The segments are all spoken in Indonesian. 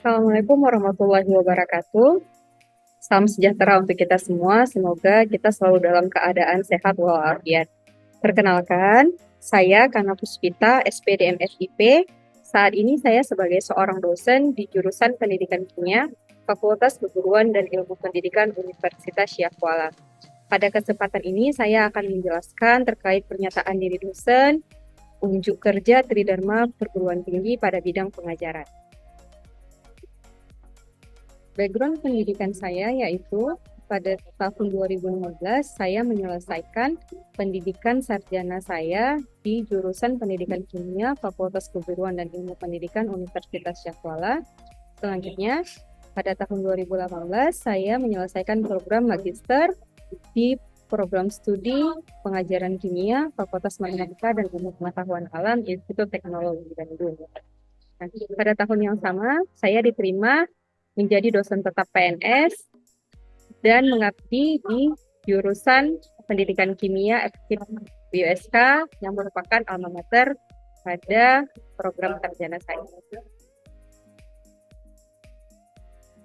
Assalamualaikum warahmatullahi wabarakatuh. Salam sejahtera untuk kita semua. Semoga kita selalu dalam keadaan sehat walafiat. Perkenalkan, saya Kana Puspita, SPD MFIP. Saat ini saya sebagai seorang dosen di jurusan Pendidikan Kimia, Fakultas Keguruan dan Ilmu Pendidikan Universitas Syekh Kuala. Pada kesempatan ini saya akan menjelaskan terkait pernyataan diri dosen, unjuk kerja Tridharma Perguruan Tinggi pada bidang pengajaran. Background pendidikan saya yaitu pada tahun 2015 saya menyelesaikan pendidikan sarjana saya di jurusan Pendidikan Kimia Fakultas Keguruan dan Ilmu Pendidikan Universitas Syekh Kuala. Selanjutnya, pada tahun 2018 saya menyelesaikan program magister di program studi pengajaran kimia Fakultas Matematika dan Ilmu Pengetahuan Alam Institut Teknologi Bandung. Nah, pada tahun yang sama saya diterima menjadi dosen tetap PNS dan mengabdi di jurusan Pendidikan Kimia FKIP USK yang merupakan alma mater pada program sarjana saya.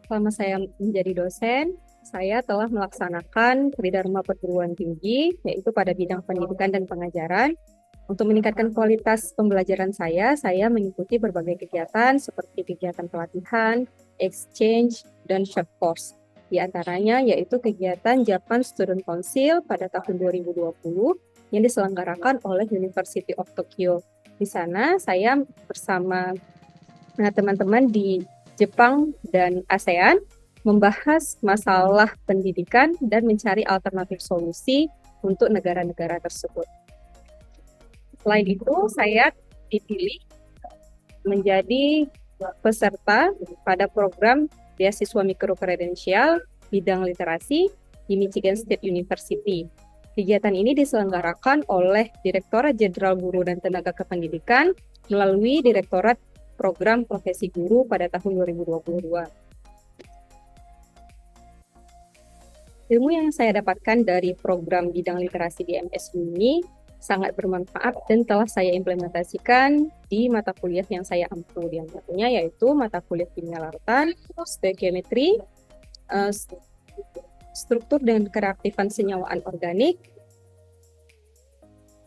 Selama saya menjadi dosen, saya telah melaksanakan Tridharma Perguruan Tinggi, yaitu pada bidang pendidikan dan pengajaran. Untuk meningkatkan kualitas pembelajaran saya mengikuti berbagai kegiatan seperti kegiatan pelatihan, exchange, dan short course. Di antaranya yaitu kegiatan Japan Student Council pada tahun 2020 yang diselenggarakan oleh University of Tokyo. Di sana saya bersama teman-teman di Jepang dan ASEAN membahas masalah pendidikan dan mencari alternatif solusi untuk negara-negara tersebut. Selain itu, saya dipilih menjadi peserta pada program beasiswa mikrokredensial bidang literasi di Michigan State University. Kegiatan ini diselenggarakan oleh Direktorat Jenderal Guru dan Tenaga Kependidikan melalui Direktorat Program Profesi Guru pada tahun 2022. Ilmu yang saya dapatkan dari program bidang literasi di MSU ini sangat bermanfaat dan telah saya implementasikan di mata kuliah yang saya ampu. Di antaranya yaitu mata kuliah kimia larutan, stoikiometri, struktur dan kereaktifan senyawaan organik,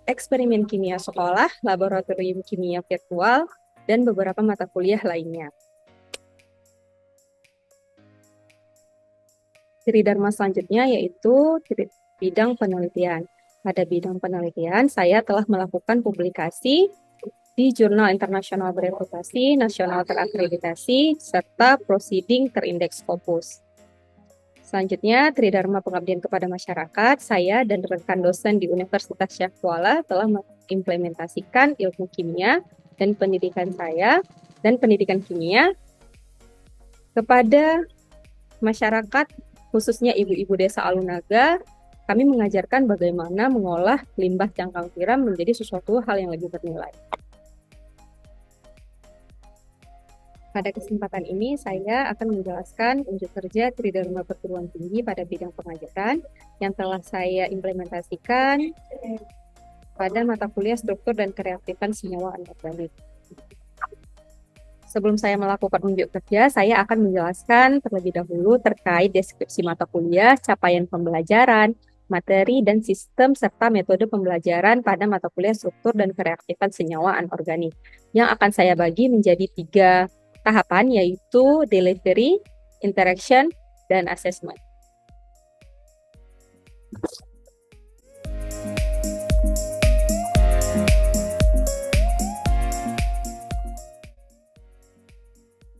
eksperimen kimia sekolah, laboratorium kimia virtual, dan beberapa mata kuliah lainnya. Tridharma selanjutnya yaitu bidang penelitian. Pada bidang penelitian, saya telah melakukan publikasi di jurnal internasional bereputasi, nasional terakreditasi, serta proceeding terindeks Scopus. Selanjutnya, Tridharma Pengabdian kepada Masyarakat, saya dan rekan dosen di Universitas Syekh Kuala telah mengimplementasikan ilmu kimia dan pendidikan saya dan pendidikan kimia kepada masyarakat, khususnya ibu-ibu desa Alunaga. Kami mengajarkan bagaimana mengolah limbah cangkang tiram menjadi sesuatu hal yang lebih bernilai. Pada kesempatan ini, saya akan menjelaskan unjuk kerja Tridharma Perguruan Tinggi pada bidang pengajaran yang telah saya implementasikan pada mata kuliah struktur dan kereaktifan senyawa anorganik. Sebelum saya melakukan unjuk kerja, saya akan menjelaskan terlebih dahulu terkait deskripsi mata kuliah, capaian pembelajaran, materi dan sistem serta metode pembelajaran pada mata kuliah struktur dan kereaktifan senyawa anorganik yang akan saya bagi menjadi 3 tahapan, yaitu delivery, interaction, dan assessment.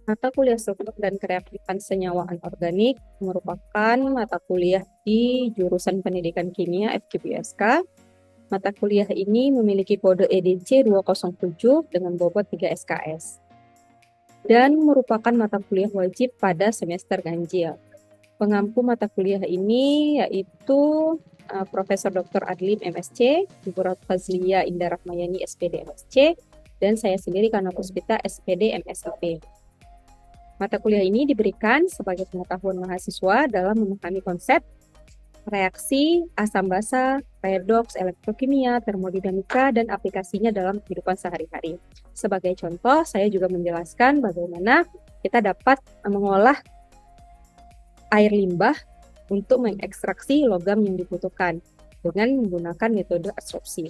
Mata kuliah struktur dan kereaktifan senyawa anorganik merupakan mata kuliah di jurusan Pendidikan Kimia FKIP-USK. Mata kuliah ini memiliki kode EDC 207 dengan bobot 3 SKS dan merupakan mata kuliah wajib pada semester ganjil. Pengampu mata kuliah ini yaitu Profesor Dr. Adlim MSc, Ibu Fazlia Indah Rahmayani SPD MSc, dan saya sendiri Kana Puspita SPD MSIP. Mata kuliah ini diberikan sebagai pengetahuan mahasiswa dalam memahami konsep reaksi, asam basa, redoks, elektrokimia, termodinamika, dan aplikasinya dalam kehidupan sehari-hari. Sebagai contoh, saya juga menjelaskan bagaimana kita dapat mengolah air limbah untuk mengekstraksi logam yang dibutuhkan dengan menggunakan metode adsorpsi.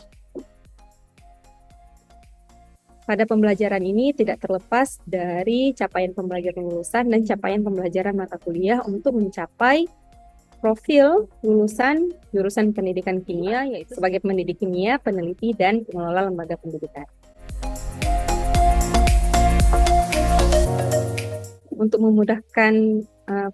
Pada pembelajaran ini tidak terlepas dari capaian pembelajaran lulusan dan capaian pembelajaran mata kuliah untuk mencapai profil lulusan jurusan pendidikan kimia, yaitu sebagai pendidik kimia, peneliti, dan pengelola lembaga pendidikan. Untuk memudahkan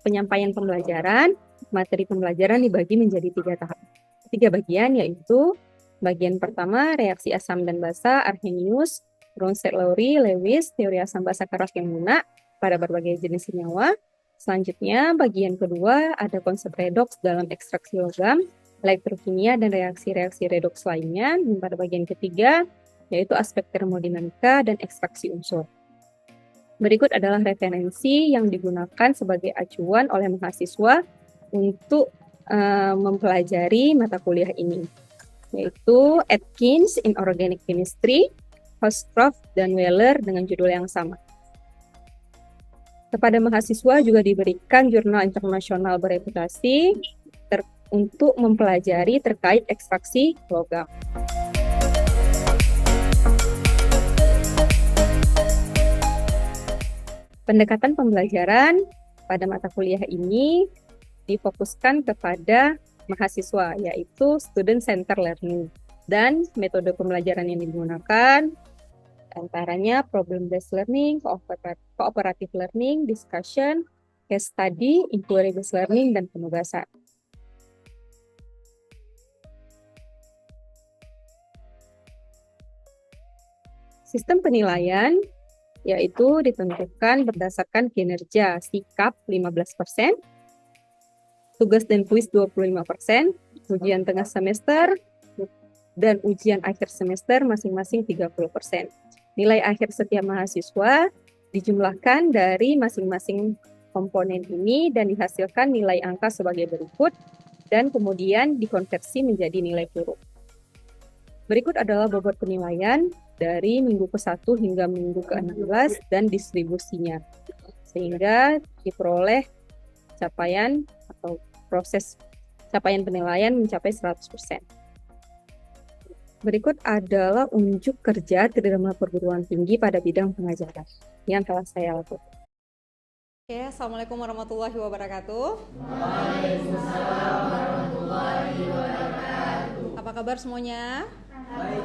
penyampaian pembelajaran, materi pembelajaran dibagi menjadi 3 bagian, yaitu bagian pertama reaksi asam dan basa, Arrhenius, Bronsted-Lowry, Lewis, teori asam basa keras yang lunak pada berbagai jenis senyawa. Selanjutnya, bagian kedua ada konsep redoks dalam ekstraksi logam, elektrokimia, dan reaksi-reaksi redoks lainnya. Dan pada bagian ketiga, yaitu aspek termodinamika dan ekstraksi unsur. Berikut adalah referensi yang digunakan sebagai acuan oleh mahasiswa untuk mempelajari mata kuliah ini, yaitu Atkins in Organic Chemistry, Hostroff, dan Weller dengan judul yang sama. Kepada mahasiswa juga diberikan jurnal internasional bereputasi untuk mempelajari terkait ekstraksi logam. Pendekatan pembelajaran pada mata kuliah ini difokuskan kepada mahasiswa, yaitu student center learning. Dan metode pembelajaran yang digunakan antaranya problem-based learning, cooperative learning, discussion, case study, inquiry-based learning, dan penugasan. Sistem penilaian yaitu ditentukan berdasarkan kinerja sikap 15%, tugas dan kuis 25%, ujian tengah semester, dan ujian akhir semester masing-masing 30%. Nilai akhir setiap mahasiswa dijumlahkan dari masing-masing komponen ini dan dihasilkan nilai angka sebagai berikut dan kemudian dikonversi menjadi nilai huruf. Berikut adalah bobot penilaian dari minggu ke-1 hingga minggu ke-16 dan distribusinya, sehingga diperoleh capaian atau proses capaian penilaian mencapai 100%. Berikut adalah unjuk kerja Tridharma Perguruan Tinggi pada bidang pengajaran yang telah saya lakukan. Oke, Assalamualaikum warahmatullahi wabarakatuh. Waalaikumsalam warahmatullahi wabarakatuh. Apa kabar semuanya? Baik.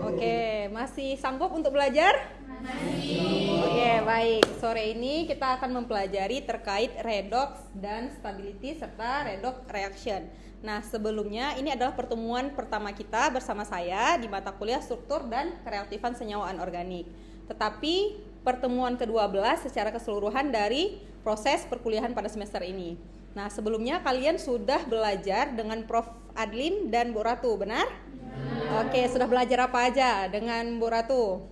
Oke, masih sanggup untuk belajar? Masih. Oke, baik. Sore ini kita akan mempelajari terkait redox dan stability serta redox reaction. Nah, sebelumnya ini adalah pertemuan pertama kita bersama saya di mata kuliah struktur dan kereaktifan senyawa anorganik. Tetapi pertemuan ke-12 secara keseluruhan dari proses perkuliahan pada semester ini. Nah, sebelumnya kalian sudah belajar dengan Prof. Adlin dan Bu Ratu, benar? Oke, sudah belajar apa aja dengan Bu Ratu?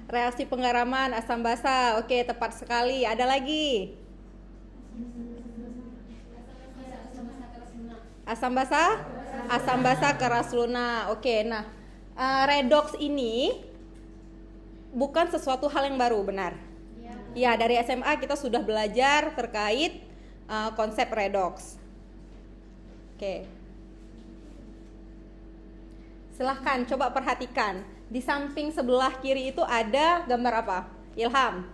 Reaksi penggaraman, asam basa. Oke, tepat sekali. Ada lagi? Asam basa? Asam basa keras lunak. Oke, nah redox ini bukan sesuatu hal yang baru, benar? Ya, dari SMA kita sudah belajar terkait konsep redox. Oke. Silahkan coba perhatikan. Di samping sebelah kiri itu ada gambar apa? Ilham.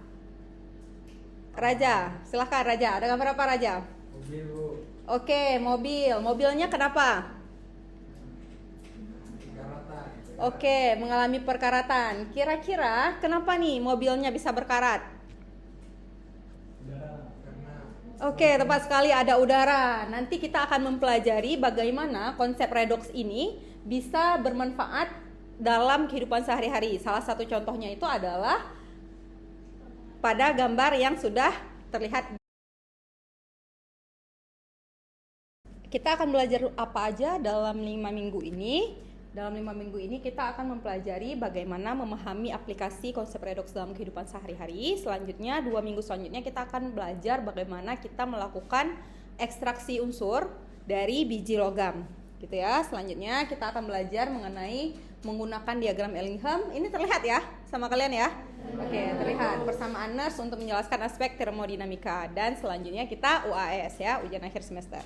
Raja. Silahkan Raja. Ada gambar apa Raja? Mobil, Bu. Oke, mobil. Mobilnya kenapa? Karatan. Oke, mengalami perkaratan. Kira-kira kenapa nih mobilnya bisa berkarat? Karena Oke, tepat sekali, ada udara. Nanti kita akan mempelajari bagaimana konsep redox ini bisa bermanfaat dalam kehidupan sehari-hari. Salah satu contohnya itu adalah pada gambar yang sudah terlihat. Kita akan belajar apa aja dalam 5 minggu ini. Dalam 5 minggu ini kita akan mempelajari bagaimana memahami aplikasi konsep redox dalam kehidupan sehari-hari. Selanjutnya, 2 minggu selanjutnya kita akan belajar bagaimana kita melakukan ekstraksi unsur dari biji logam, gitu ya. Selanjutnya kita akan belajar mengenai menggunakan diagram Ellingham. Ini terlihat ya sama kalian ya? Oke, terlihat persamaan Nernst untuk menjelaskan aspek termodinamika. Dan selanjutnya kita UAS ya, ujian akhir semester.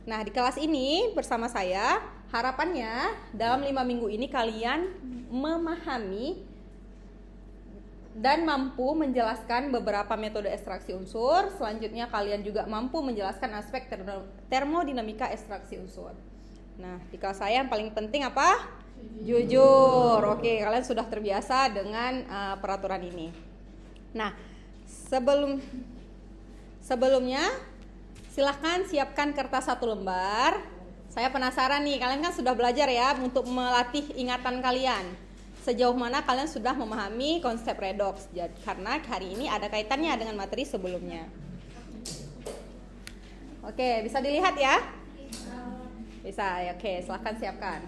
Nah, di kelas ini bersama saya, harapannya dalam 5 minggu ini kalian memahami dan mampu menjelaskan beberapa metode ekstraksi unsur. Selanjutnya kalian juga mampu menjelaskan aspek termodinamika ekstraksi unsur. Nah, di kelas saya yang paling penting apa? Jujur. Oke, kalian sudah terbiasa dengan peraturan ini. Nah, sebelumnya silahkan siapkan kertas 1 lembar. Saya penasaran nih, kalian kan sudah belajar ya untuk melatih ingatan kalian. Sejauh mana kalian sudah memahami konsep redoks? Karena hari ini ada kaitannya dengan materi sebelumnya. Oke, bisa dilihat ya? Bisa, ya, oke, silahkan siapkan.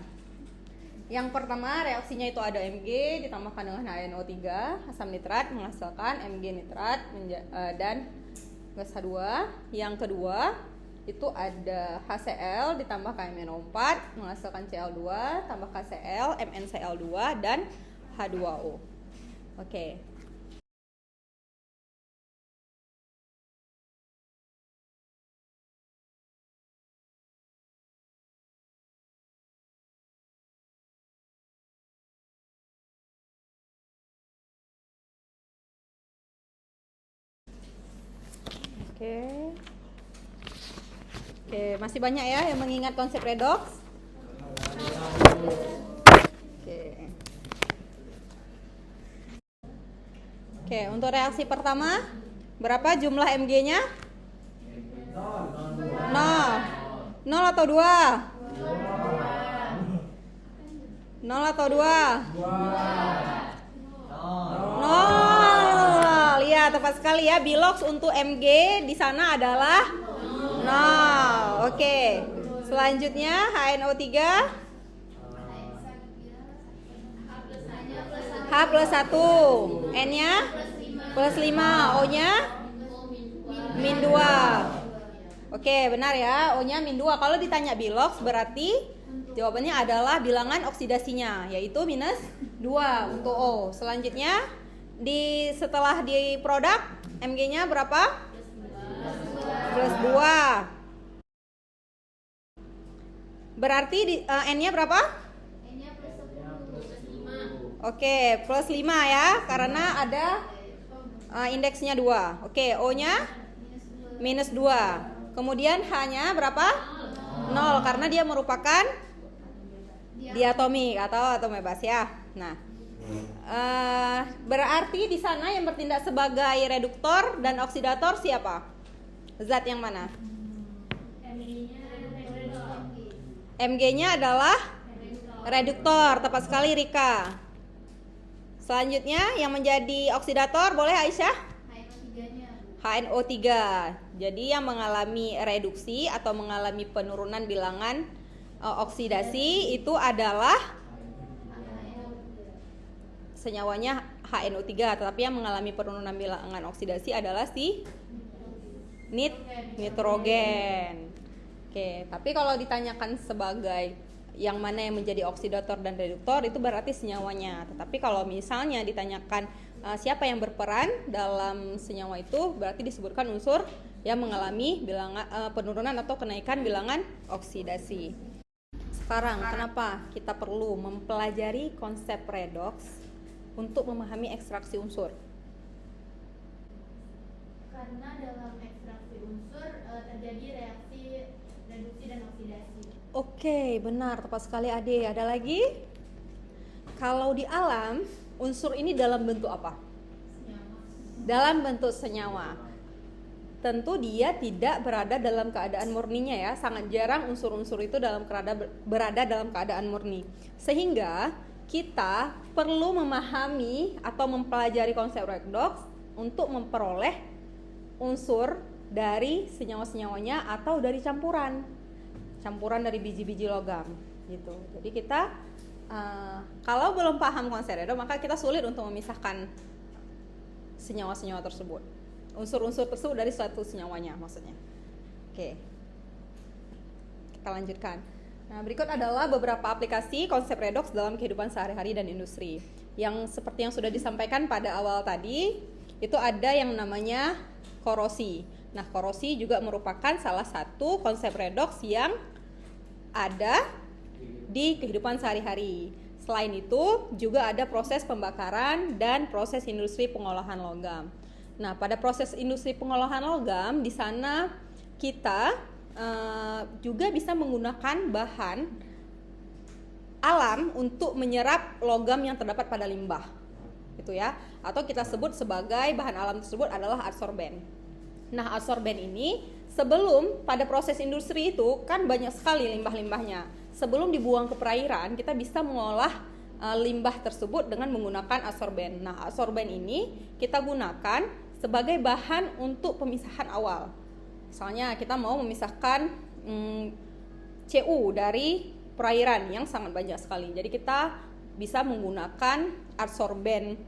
Yang pertama, reaksinya itu ada Mg ditambahkan dengan HNO3, asam nitrat menghasilkan Mg nitrat dan gas H2. Yang kedua, itu ada HCl ditambah KMNO4 menghasilkan Cl2 tambah KCl, MnCl2 dan H2O. Oke. Oke. Oke, masih banyak ya yang mengingat konsep redoks? Oke. Oke, untuk reaksi pertama, berapa jumlah Mg-nya? 0. 0 atau 2? 0 atau 2? 0. Lihat, tepat sekali ya. Bilox untuk Mg di sana adalah 0. Oke. Selanjutnya HNO3 H plus 1, N-nya plus 5, O-nya min 2. Oke, benar ya, O-nya min 2. Kalau ditanya bilox berarti jawabannya adalah bilangan oksidasinya, yaitu minus 2 untuk O. Selanjutnya setelah di produk Mg-nya berapa? Plus 2. Berarti N-nya berapa? Oke, plus 5 ya, karena ada indeksnya 2. Oke, O-nya minus 2. Kemudian H-nya berapa? 0, karena dia merupakan diatomik atau atom bebas ya. Nah, berarti di sana yang bertindak sebagai reduktor dan oksidator siapa? Zat yang mana? Mg-nya adalah reduktor, tepat sekali Rika. Selanjutnya yang menjadi oksidator boleh Aisyah? HNO3. Jadi yang mengalami reduksi atau mengalami penurunan bilangan oksidasi itu adalah senyawanya HNO3, tetapi yang mengalami penurunan bilangan oksidasi adalah si nitrogen. Oke, tapi kalau ditanyakan sebagai yang mana yang menjadi oksidator dan reduktor itu berarti senyawanya. Tetapi kalau misalnya ditanyakan siapa yang berperan dalam senyawa itu berarti disebutkan unsur yang mengalami bilangan penurunan atau kenaikan bilangan oksidasi. Sekarang kenapa kita perlu mempelajari konsep redoks untuk memahami ekstraksi unsur? Karena dalam ekstraksi unsur terjadi reaksi reduksi dan oksidasi. Oke, benar, tepat sekali Ade. Ada lagi? Kalau di alam, unsur ini dalam bentuk apa? Senyawa. Dalam bentuk senyawa. Tentu dia tidak berada dalam keadaan murninya ya. Sangat jarang unsur-unsur itu berada dalam keadaan murni. Sehingga kita perlu memahami atau mempelajari konsep redoks untuk memperoleh unsur dari senyawa-senyawanya atau dari campuran dari biji-biji logam gitu. Jadi kita kalau belum paham konsep redoks maka kita sulit untuk memisahkan senyawa-senyawa tersebut, unsur-unsur tersebut dari suatu senyawanya maksudnya. Oke, kita lanjutkan. Nah, berikut adalah beberapa aplikasi konsep redoks dalam kehidupan sehari-hari dan industri. Yang seperti yang sudah disampaikan pada awal tadi, itu ada yang namanya korosi. Nah, korosi juga merupakan salah satu konsep redoks yang ada di kehidupan sehari-hari. Selain itu, juga ada proses pembakaran dan proses industri pengolahan logam. Nah, pada proses industri pengolahan logam, di sana kita juga bisa menggunakan bahan alam untuk menyerap logam yang terdapat pada limbah. Itu ya, atau kita sebut sebagai bahan alam tersebut adalah adsorben. Nah, adsorben ini sebelum pada proses industri itu kan banyak sekali limbah-limbahnya. Sebelum dibuang ke perairan, kita bisa mengolah limbah tersebut dengan menggunakan adsorben. Nah, adsorben ini kita gunakan sebagai bahan untuk pemisahan awal. Misalnya kita mau memisahkan CU dari perairan yang sangat banyak sekali. Jadi kita bisa menggunakan adsorben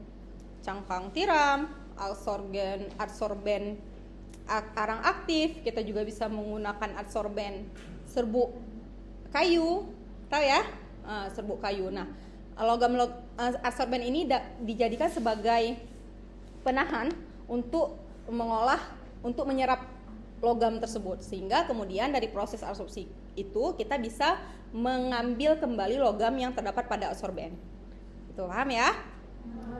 cangkang tiram, adsorben arang aktif. Kita juga bisa menggunakan adsorben serbuk kayu, tahu ya, serbuk kayu. Nah, adsorben ini dijadikan sebagai penahan untuk menyerap logam tersebut, sehingga kemudian dari proses adsorpsi itu kita bisa mengambil kembali logam yang terdapat pada adsorben. Itu paham ya?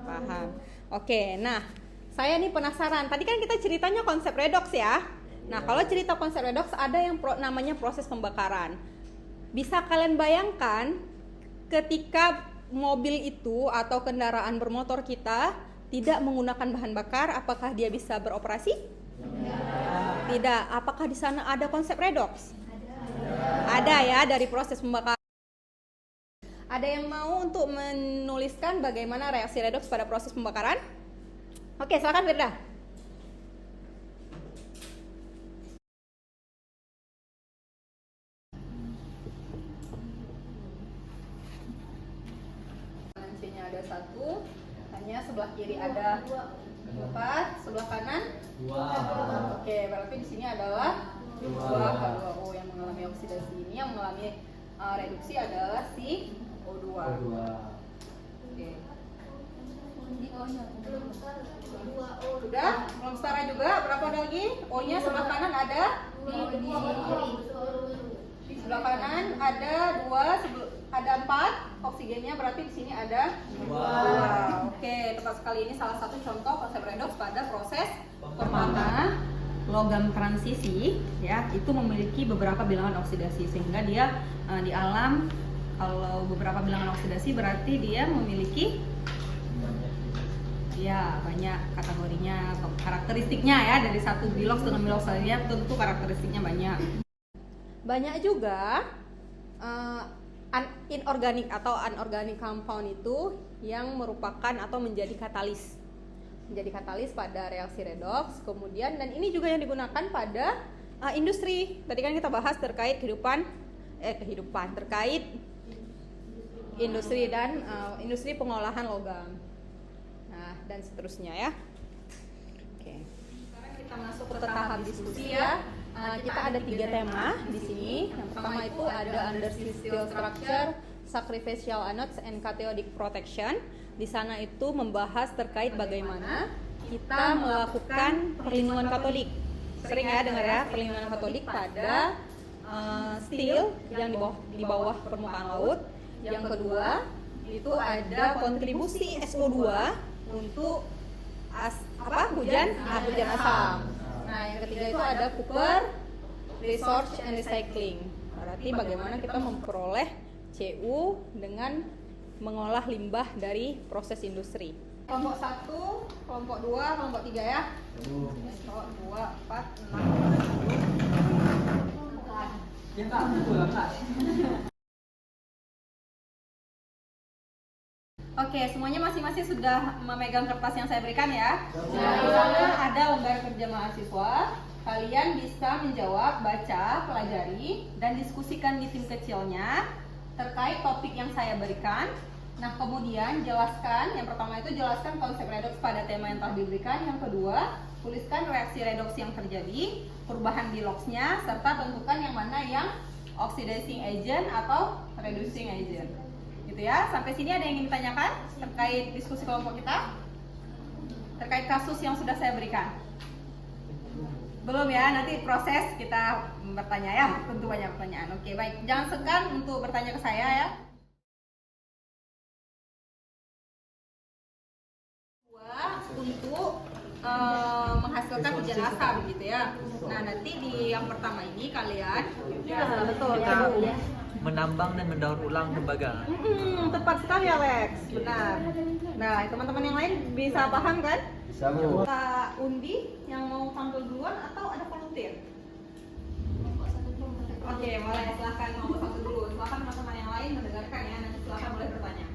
Paham. Oke, nah saya nih penasaran. Tadi kan kita ceritanya konsep redoks ya. Nah, kalau cerita konsep redoks ada yang namanya proses pembakaran. Bisa kalian bayangkan ketika mobil itu atau kendaraan bermotor kita tidak menggunakan bahan bakar, apakah dia bisa beroperasi? Tidak. Apakah di sana ada konsep redoks? Ada ya, dari proses pembakaran. Ada yang mau untuk menuliskan bagaimana reaksi redoks pada proses pembakaran? Oke, silakan Firda. C-nya ada 1, hanya sebelah kiri ada 4, sebelah kanan 2. Oke, berarti di sini adalah 2 H2O yang mengalami oksidasi. Ini yang mengalami reduksi adalah si O2. Oke. Ini O-nya. Sudah? Belum setara juga? Berapa ada lagi? O-nya sebelah kanan ada? Di sebelah kanan ada 2, ada 4. Oksigennya berarti di sini ada 2. Oke, tepat sekali. Ini salah satu contoh konsep redoks pada proses pembakaran logam transisi ya, itu memiliki beberapa bilangan oksidasi, sehingga dia di alam kalau beberapa bilangan oksidasi berarti dia memiliki ya banyak kategorinya, karakteristiknya ya, dari satu biloks dengan biloks lainnya tentu karakteristiknya banyak. Banyak juga inorganik atau anorganic compound itu yang merupakan atau menjadi katalis pada reaksi redoks. Kemudian, dan ini juga yang digunakan pada industri. Tadi kan kita bahas terkait terkait industri dan industri pengolahan logam. Nah, dan seterusnya ya. Oke. Sekarang kita masuk ke tahap diskusi ya. Kita ada 3 tema di sini. Yang pertama itu ada undersea steel structure, sacrificial anodes, and cathodic protection. Di sana itu membahas terkait bagaimana kita melakukan perlindungan katodik. Sering ya dengar ya, perlindungan katodik pada steel yang di bawah permukaan laut. Yang kedua itu ada kontribusi SO2 untuk hujan asam. Nah, yang ketiga itu ada Cooper Research and Recycling. Berarti bagaimana kita memperoleh CU dengan mengolah limbah dari proses industri. Kelompok 1, kelompok 2, kelompok 3 ya. Kelompok 2, 4, 6. Ya Kak, betul Kak. Oke, semuanya masing-masing sudah memegang kertas yang saya berikan ya. Nah, di sana ada lembar kerja mahasiswa. Kalian bisa menjawab, baca, pelajari, dan diskusikan di tim kecilnya terkait topik yang saya berikan. Nah, kemudian jelaskan, yang pertama itu jelaskan konsep redoks pada tema yang telah diberikan. Yang kedua, tuliskan reaksi redoks yang terjadi, perubahan biloksnya, serta tentukan yang mana yang oxidizing agent atau reducing agent. Gitu ya. Sampai sini ada yang ingin ditanyakan terkait diskusi kelompok kita? Terkait kasus yang sudah saya berikan? Belum ya, nanti proses kita bertanya ya, tentu banyak pertanyaan. Oke, baik. Jangan segan untuk bertanya ke saya ya. Untuk menghasilkan hujan asam gitu ya. Nah, nanti di yang pertama ini kalian betul Kita ya. menambang dan mendaur ulang tembaga. Tepat sekali Alex, benar. Nah, teman-teman yang lain bisa paham kan? Bisa, Bu. Kita undi yang mau tampil duluan atau ada volunteer? Oke, boleh silahkan kelompok satu dulu. Silahkan teman-teman yang lain mendengarkan ya. Nanti silahkan boleh bertanya.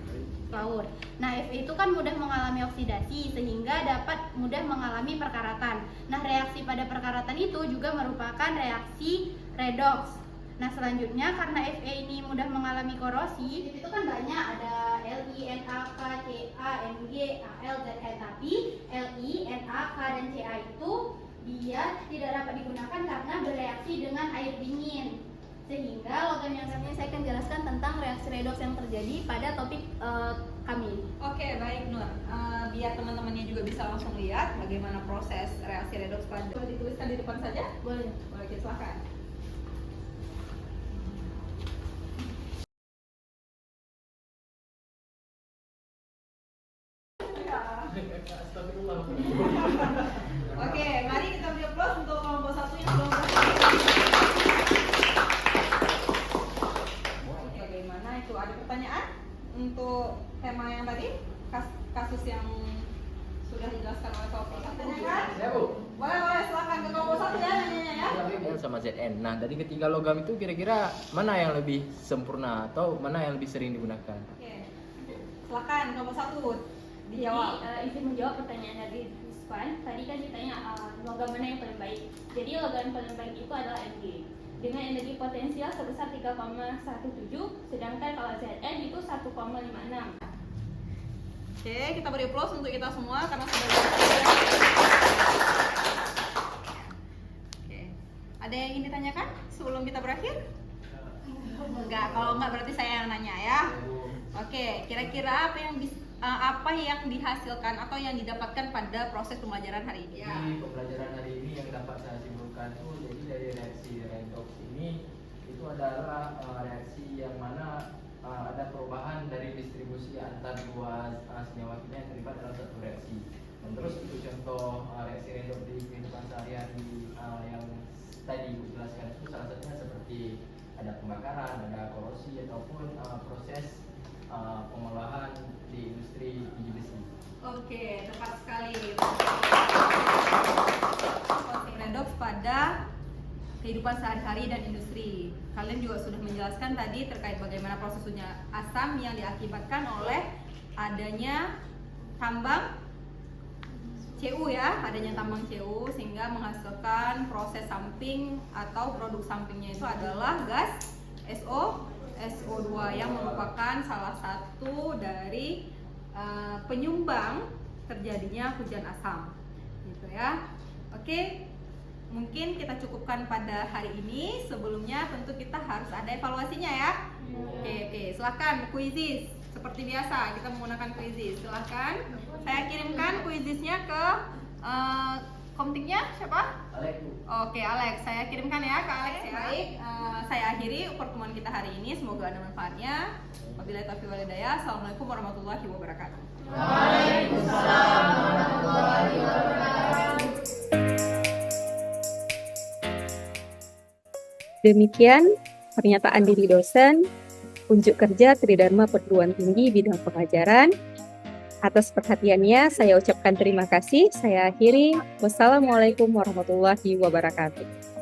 Fluor. Nah, Fe itu kan mudah mengalami oksidasi sehingga dapat mudah mengalami perkaratan. Nah, reaksi pada perkaratan itu juga merupakan reaksi redox. Nah, selanjutnya karena Fe ini mudah mengalami korosi, itu kan banyak ada Li, Na, K, Ca, Mg, Al, Zn. Tapi Li, Na, K, dan Ca itu dia tidak dapat digunakan karena bereaksi dengan air dingin. Sehingga logam yang selanjutnya saya akan jelaskan tentang reaksi redox yang terjadi pada topik kami. Oke, baik Nur. Biar teman-temannya juga bisa langsung lihat bagaimana proses reaksi redox pada. Boleh dituliskan di depan saja? Boleh. Boleh, silakan. Oke, mari kita beri aplaus untuk kelompok satu yang belum berhasil. Oke, bagaimana itu? Ada pertanyaan untuk tema yang tadi? Kasus yang sudah dijelaskan oleh kelompok satu kan? Ya, Bu. Boleh, silakan ke kelompok satu ya nanya ya. L sama Zn. Nah, dari ketiga logam itu kira-kira mana yang lebih sempurna atau mana yang lebih sering digunakan? Oke, silakan kelompok satu dijawab. Jadi, izin menjawab pertanyaan dari Rizwan. Tadi kan ditanya logam mana yang paling baik. Jadi logam paling baik itu adalah Mg dengan energi potensial sebesar 3,17, sedangkan kalau Zn itu 1,56. Oke, kita beri aplaus untuk kita semua karena sudah Oke, ada yang ingin ditanyakan sebelum kita berakhir? Enggak, kalau enggak berarti saya yang nanya ya. Oke, kira-kira apa yang dihasilkan atau yang didapatkan pada proses pembelajaran hari ini? Jadi pembelajaran hari ini yang dapat saya simpulkan itu jadi dari reaksi redox ini itu adalah reaksi yang mana ada perubahan dari distribusi antar dua senyawa kimia yang terlibat dalam satu reaksi. Dan terus untuk contoh reaksi redox di kehidupan sehari-hari yang tadi aku jelaskan itu salah satunya seperti ada pembakaran, ada korosi ataupun proses pengolahan di industri biji besi. Oke, tepat sekali. Proses redox pada kehidupan sehari-hari dan industri. Kalian juga sudah menjelaskan tadi terkait bagaimana prosesnya asam yang diakibatkan oleh adanya tambang Cu ya, adanya tambang Cu sehingga menghasilkan proses samping atau produk sampingnya itu adalah gas SO2 yang merupakan salah satu dari penyumbang terjadinya hujan asam gitu ya. Oke, mungkin kita cukupkan pada hari ini. Sebelumnya tentu kita harus ada evaluasinya ya. Oke, silahkan kuisis seperti biasa kita menggunakan kuisis. Silahkan saya kirimkan kuisisnya ke komtiknya siapa? Alex. Oke, Alex, saya kirimkan ya ke Alex ya. Baik, saya akhiri pertemuan kita hari ini. Semoga ada manfaatnya. Wabillahi taufiq wal hidayah. Assalamualaikum warahmatullahi wabarakatuh. Waalaikumsalam warahmatullahi wabarakatuh. Demikian pernyataan diri dosen, unjuk kerja Tridharma Perguruan Tinggi bidang pengajaran. Atas perhatiannya, saya ucapkan terima kasih. Saya akhiri. Wassalamualaikum warahmatullahi wabarakatuh.